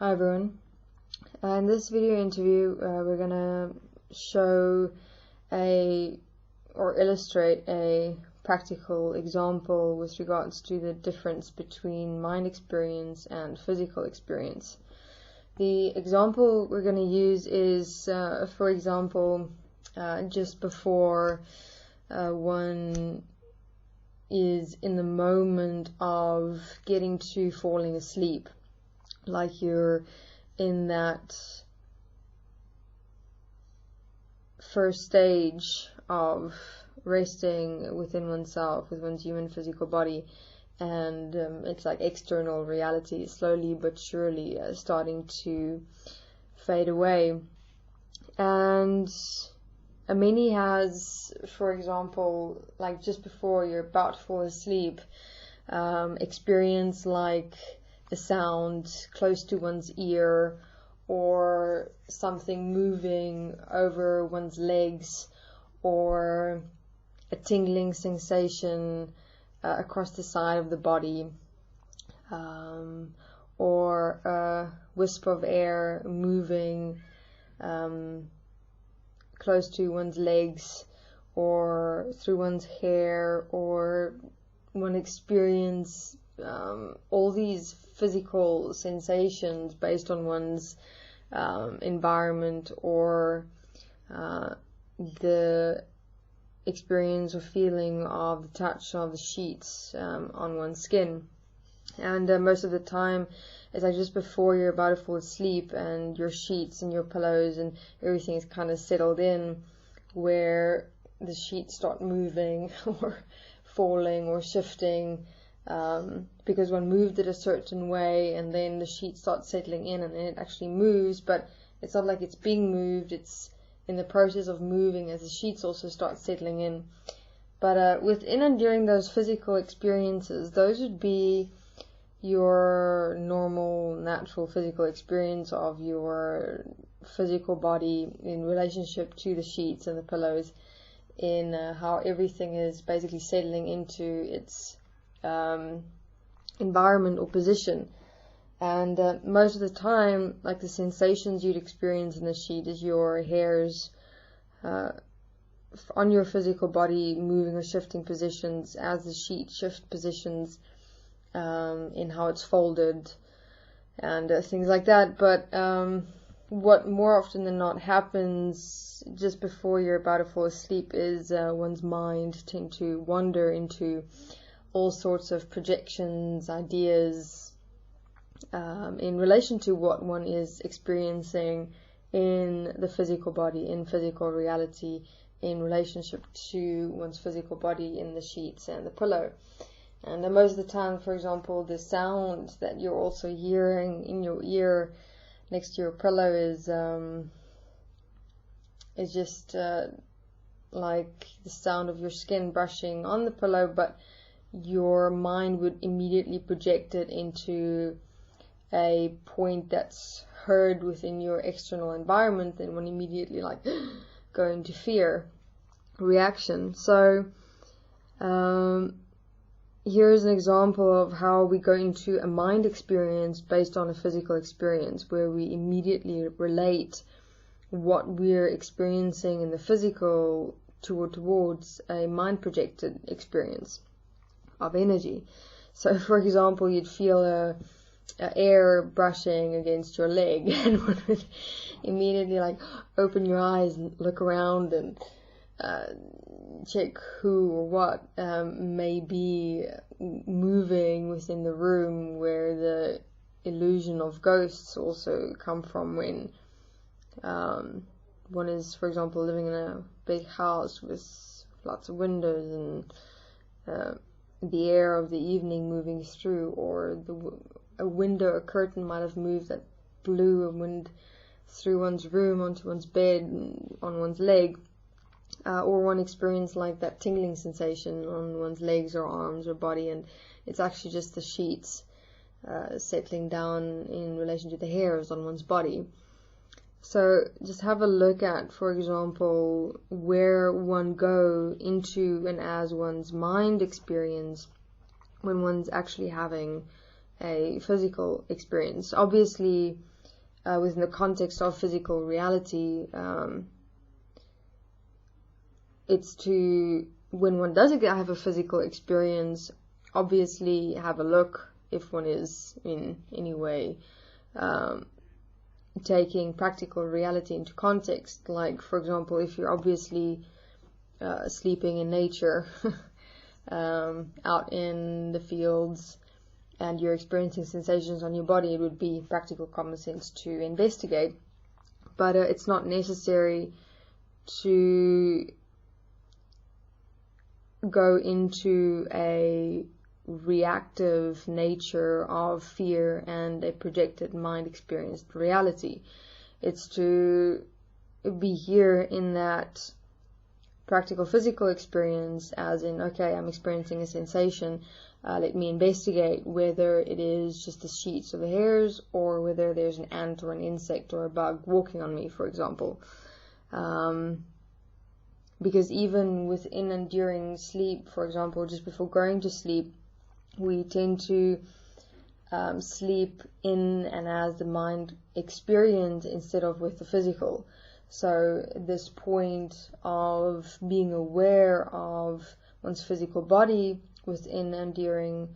Hi everyone. In this video interview, we're gonna show or illustrate a practical example with regards to the difference between mind experience and physical experience. The example we're gonna use is, for example, just before one is in the moment of getting to falling asleep. Like you're in that first stage of resting within oneself, with one's human physical body, and it's like external reality slowly but surely starting to fade away. And many has, for example, like just before you're about to fall asleep, experience like a sound close to one's ear, or something moving over one's legs, or a tingling sensation across the side of the body, or a wisp of air moving close to one's legs or through one's hair, or one experience all these physical sensations based on one's environment, or the experience or feeling of the touch of the sheets on one's skin. And most of the time it's like just before you're about to fall asleep and your sheets and your pillows and everything is kind of settled in, where the sheets start moving or falling or shifting, because one moved it a certain way, and then the sheet starts settling in and then it actually moves, but it's not like it's being moved, it's in the process of moving as the sheets also start settling in. But within and during those physical experiences, those would be your normal, natural physical experience of your physical body in relationship to the sheets and the pillows, in how everything is basically settling into its environment or position. And most of the time, like the sensations you'd experience in the sheet is your hairs on your physical body moving or shifting positions as the sheet shift positions in how it's folded and things like that. But what more often than not happens just before you're about to fall asleep is one's mind tend to wander into all sorts of projections, ideas, in relation to what one is experiencing in the physical body, in physical reality, in relationship to one's physical body in the sheets and the pillow. And most of the time, for example, the sound that you're also hearing in your ear next to your pillow is just like the sound of your skin brushing on the pillow, but your mind would immediately project it into a point that's heard within your external environment, and one immediately like go into fear reaction. So here's an example of how we go into a mind experience based on a physical experience, where we immediately relate what we're experiencing in the physical towards a mind projected experience of energy. So for example, you'd feel a air brushing against your leg, and one would immediately like open your eyes and look around and check who or what may be moving within the room, where the illusion of ghosts also come from when one is, for example, living in a big house with lots of windows and the air of the evening moving through, or a window, a curtain might have moved that blew a wind through one's room onto one's bed, on one's leg, or one experience like that tingling sensation on one's legs or arms or body, and it's actually just the sheets settling down in relation to the hairs on one's body. So just have a look at, for example, where one go into and as one's mind experience when one's actually having a physical experience. Obviously, within the context of physical reality, it's to, when one does have a physical experience, obviously have a look if one is in any way taking practical reality into context. Like, for example, if you're obviously sleeping in nature, out in the fields, and you're experiencing sensations on your body, it would be practical common sense to investigate. But it's not necessary to go into a reactive nature of fear and a projected mind experienced reality. It's to be here in that practical physical experience, as in, okay, I'm experiencing a sensation, let me investigate whether it is just the sheets or the hairs, or whether there's an ant or an insect or a bug walking on me, for example. Because even within and during sleep, for example, just before going to sleep, we tend to sleep in and as the mind experience instead of with the physical. So this point of being aware of one's physical body within and during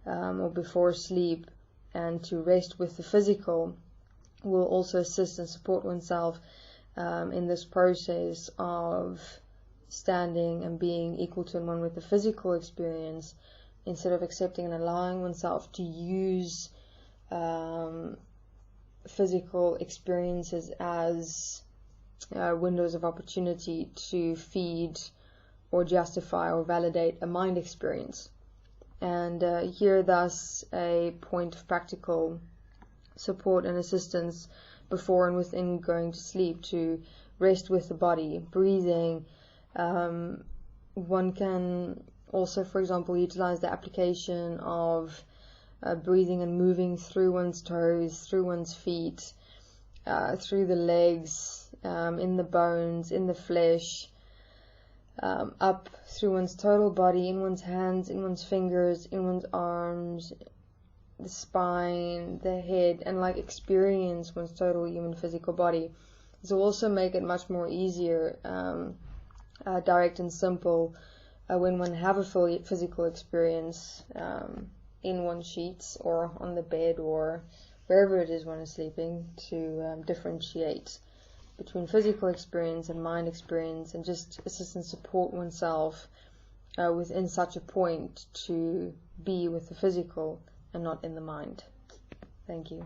or before sleep, and to rest with the physical, will also assist and support oneself in this process of standing and being equal to and one with the physical experience, instead of accepting and allowing oneself to use physical experiences as windows of opportunity to feed or justify or validate a mind experience. And here thus a point of practical support and assistance before and within going to sleep, to rest with the body, breathing. One can also, for example, utilize the application of breathing and moving through one's toes, through one's feet, through the legs, in the bones, in the flesh, up through one's total body, in one's hands, in one's fingers, in one's arms, the spine, the head, and like experience one's total human physical body. This will also make it much more easier, direct and simple, when one have a full physical experience in one's sheets or on the bed or wherever it is one is sleeping, to differentiate between physical experience and mind experience, and just assist and support oneself within such a point to be with the physical and not in the mind. Thank you.